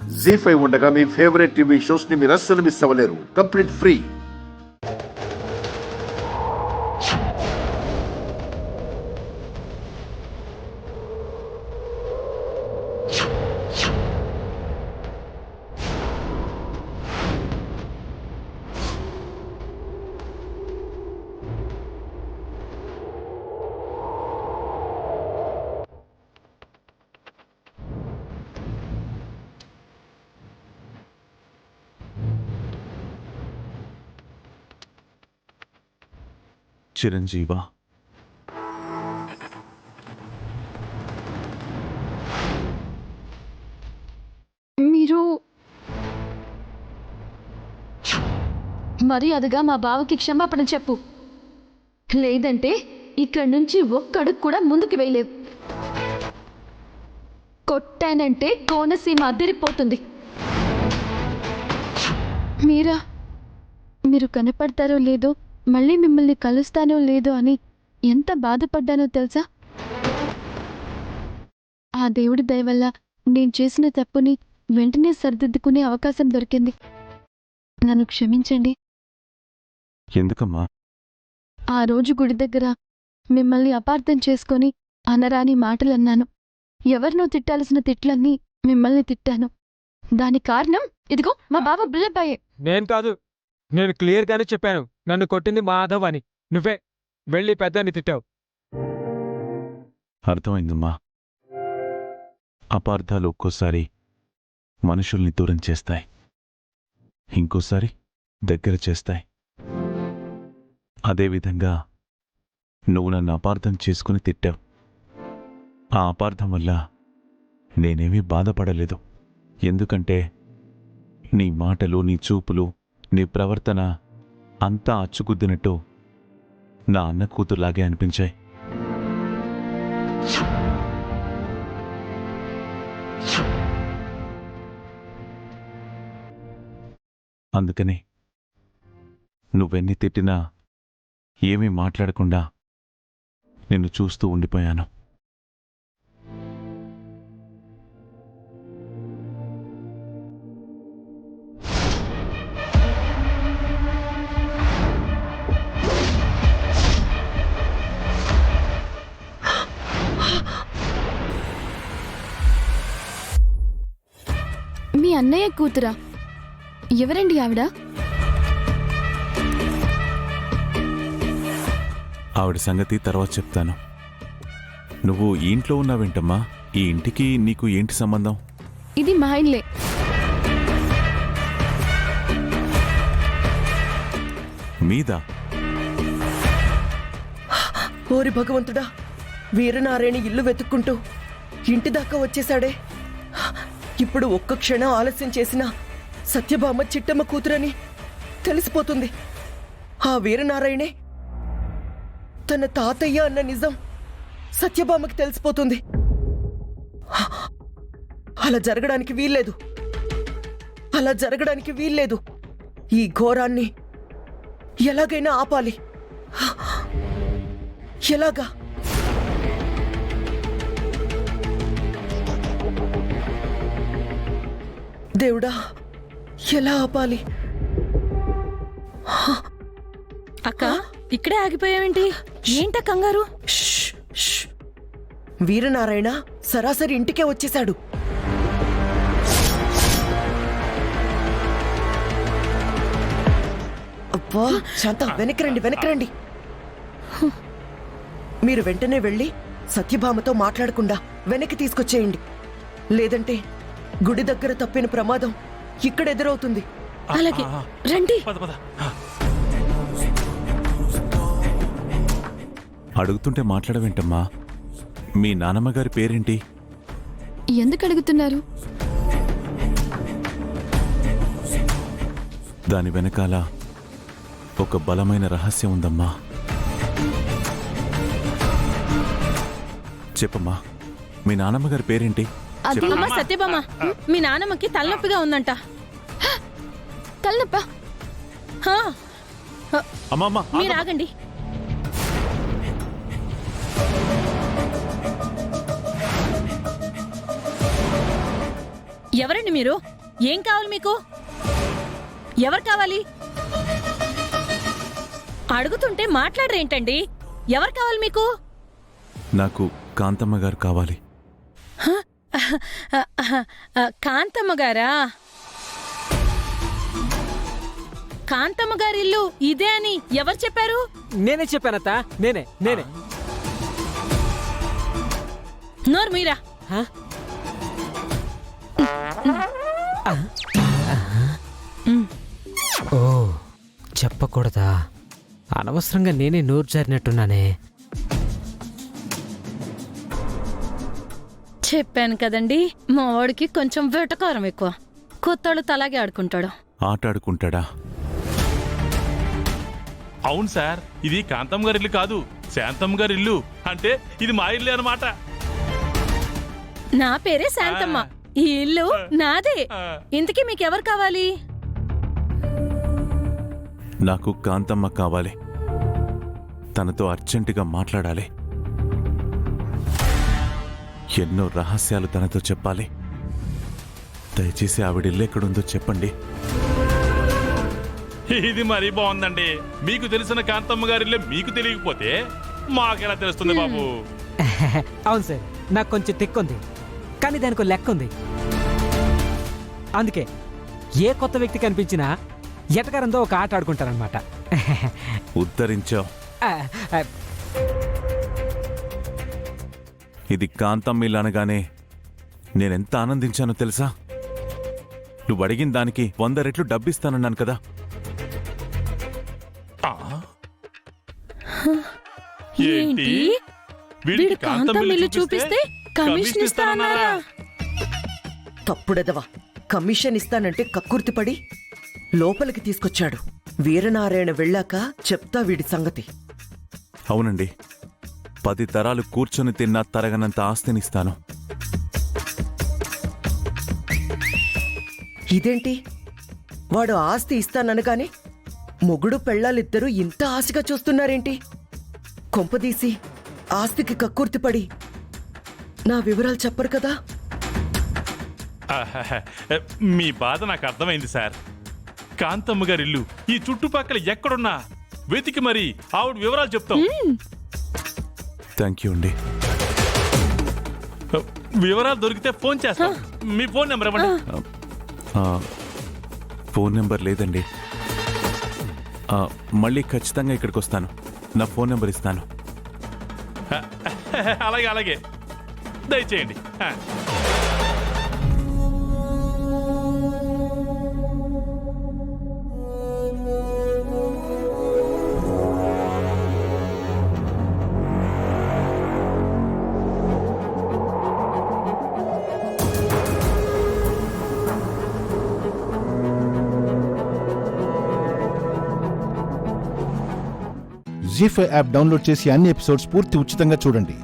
జీ5 ఉండగా మీ favourite TV shows ని మీరు అస్సలు మిస్ అవ్వలేరు. Complete free. చిరంజీవా, మీరు మర్యాదగా మా బావకి క్షమాపణ చెప్పు, లేదంటే ఇక్కడి నుంచి ఒక్కడుగు కూడా ముందుకు వేయలేవు. కొట్టానంటే కోనసీమ అదిరిపోతుంది. మీరు కనపడతారో లేదో, మళ్ళీ మిమ్మల్ని కలుస్తానో లేదో అని ఎంత బాధపడ్డానో తెలుసా? ఆ దేవుడి దయ వల్ల నేను చేసిన తప్పుని వెంటనే సరిదిద్దుకునే అవకాశం దొరికింది. నన్ను క్షమించండి. ఎందుకమ్మా? ఆ రోజు గుడి దగ్గర మిమ్మల్ని అపార్థం చేసుకొని అనరాని మాటలన్నాను. ఎవరినో తిట్టాల్సిన తిట్లన్నీ మిమ్మల్ని తిట్టాను. దాని కారణం ఇదిగో మా బావ బుల్లబ్బాయే. నేను కాదు, నేను క్లియర్గానే చెప్పాను. నన్ను కొట్టింది మాధవ్ అని. నువ్వే వెళ్ళి పెద్దని తిట్టావు. అర్థమైందమ్మా. అపార్థాలు ఒక్కోసారి మనుషుల్ని దూరం చేస్తాయి, ఇంకోసారి దగ్గర చేస్తాయి. అదేవిధంగా నువ్వు నన్ను అపార్థం చేసుకుని తిట్టావు. ఆ అపార్థం వల్ల నేనేమీ బాధపడలేదు. ఎందుకంటే నీ మాటలు, నీ చూపులు, నీ ప్రవర్తన అంతా అచ్చుకుద్దినట్టు నా అన్న కూతురులాగే అనిపించాయి. అందుకని నువ్వెన్ని తిట్టినా ఏమీ మాట్లాడకుండా నిన్ను చూస్తూ ఉండిపోయాను. మీ అన్నయ్య కూతురా? ఎవరండి ఆవిడ? ఆవిడ సంగతి తర్వాత చెప్తాను. నువ్వు ఈ ఇంట్లో ఉన్నావేంటమ్మా? ఈ ఇంటికి నీకు ఏంటి సంబంధం? ఇది మా ఇల్లే. మీదా? ఓరి భగవంతుడా, వీరనారాయణ ఇల్లు వెతుక్కుంటూ ఇంటి దాకా వచ్చేశాడే. ఇప్పుడు ఒక్క క్షణం ఆలస్యం చేసినా సత్యభామ చిట్టమ్మ కూతురని తెలిసిపోతుంది. ఆ వీరనారాయణే తన తాతయ్య అన్న నిజం సత్యభామకి తెలిసిపోతుంది. అలా జరగడానికి వీల్లేదు, అలా జరగడానికి వీల్లేదు. ఈ ఘోరాన్ని ఎలాగైనా ఆపాలి. ఎలాగా? దేవుడా, ఎలా ఆపాలి? అక్క, ఇక్కడే ఆగిపోయావేంటి? ఏంట కంగారు? వీరనారాయణ సరాసరి ఇంటికే వచ్చేశాడు. అబ్బా శాంత, వెనక్కిరండి, వెనక్కిరండి. మీరు వెంటనే వెళ్ళి సత్యభామతో మాట్లాడకుండా వెనక్కి తీసుకొచ్చేయండి. లేదంటే గుడి దగ్గర తప్పిన ప్రమాదం ఇక్కడ ఎదురవుతుంది. అలాగే రండి. అడుగుతుంటే మాట్లాడవేంటమ్మా? మీ నానమ్మగారి పేరేంటి? ఎందుకు అడుగుతున్నారు? దాని వెనకాల ఒక బలమైన రహస్యం ఉందమ్మా. చెప్పమ్మా, మీ నానమ్మగారి పేరేంటి? అమ్మ సత్యభామ, మీ నానమ్మకి తలనొప్పిగా ఉందంట. తలనొప్ప? మీరు ఆగండి. ఎవరండి మీరు? ఏం కావాలి మీకు? ఎవరు కావాలి? అడుగుతుంటే మాట్లాడరేంటండి? ఎవరు కావాలి మీకు? నాకు కాంతమ్మ గారు కావాలి. కాంతమ్మ గారా? కాంతమ్మ గారి ఇల్లు ఇదే అని ఎవరు చెప్పారు? నేనే చెప్పానత్తా. నేనే. నోరు మీరా? హ? ఓ, చెప్పకూడదా? అనవసరంగా నేనే నోరు జారినట్టున్నానే. చెప్పాను కదండి, మా వాడికి కొంచెం వెటకారం ఎక్కువ. కొత్తోళ్ళతో అలాగే ఆడుకుంటాడు. ఆట ఆడుకుంటాడా? అవును సార్, ఇది కాంతమ్మ గారి ఇల్లు కాదు, శాంతమ్మ గారి ఇల్లు. అంటే ఇది మా ఇల్లే అన్నమాట. నా పేరే శాంతమ్మ. ఈ ఇల్లు నాదే. ఇంతకీ మీకెవరు కావాలి? నాకు కాంతమ్మ కావాలి. తనతో అర్జెంటుగా మాట్లాడాలి. ఎన్నో రహస్యాలు తనతో చెప్పాలి. దయచేసి ఆవిడిల్లు ఎక్కడుందో చెప్పండి. ఇది మరీ బాగుందండి. మీకు తెలిసిన కాంతమ్మ గారి ఇల్లే మీకు తెలియకపోతే మాకెలా తెలుస్తుంది బాబు? అవును సార్, నాకు కొంచెం తిక్కుంది, కానీ దానికి లెక్క ఉంది. అందుకే ఏ కొత్త వ్యక్తి కనిపించినా ఎటకారంతో ఒక ఆట ఆడుకుంటారనమాట. ఉద్ధరించావు. ఇది కాంతమ్మ ఇల్లు అనగానే నేనెంత ఆనందించానో తెలుసా? నువ్వు అడిగిన దానికి 100 రెట్లు డబ్బిస్తానన్నాను కదా. ఏంటి? వీడు కాంతమ్మ ఇల్లు చూపిస్తే కమిషన్ ఇస్తానన్నారా? తప్పుడెదవా, కమిషన్ ఇస్తానంటే కక్కుర్తిపడి లోపలికి తీసుకొచ్చాడు. వీరనారాయణ వెళ్ళాక చెప్తా వీడి సంగతి. అవునండి, 10 తరాలు కూర్చొని తిన్నా తరగనంత ఆస్తినిస్తాను. ఇదేంటి, వాడు ఆస్తి ఇస్తాననగానే మొగుడు పెళ్ళాలిద్దరూ ఇంత ఆశగా చూస్తున్నారేంటి? కొంపదీసి ఆస్తికి కక్కుర్తిపడి నా వివరాలు చెప్పరు కదా? మీ బాధ నాకు అర్థమైంది సార్. కాంతమ్మ గారి ఇల్లు ఈ చుట్టుపక్కల ఎక్కడున్నా వెతికి మరి ఆవిడ వివరాలు చెప్తాం. థ్యాంక్ యూ అండి. వివరాలు దొరికితే ఫోన్ చేస్తాం. మీ ఫోన్ నెంబర్ ఇవ్వండి. ఫోన్ నెంబర్ లేదండి. మళ్ళీ ఖచ్చితంగా ఇక్కడికి వస్తాను. నా ఫోన్ నెంబర్ ఇస్తాను. అలాగే అలాగే, దయచేయండి. జీ5 యాప్ డౌన్లోడ్ చేసి అన్ని ఎపిసోడ్స్ పూర్తి ఉచితంగా చూడండి.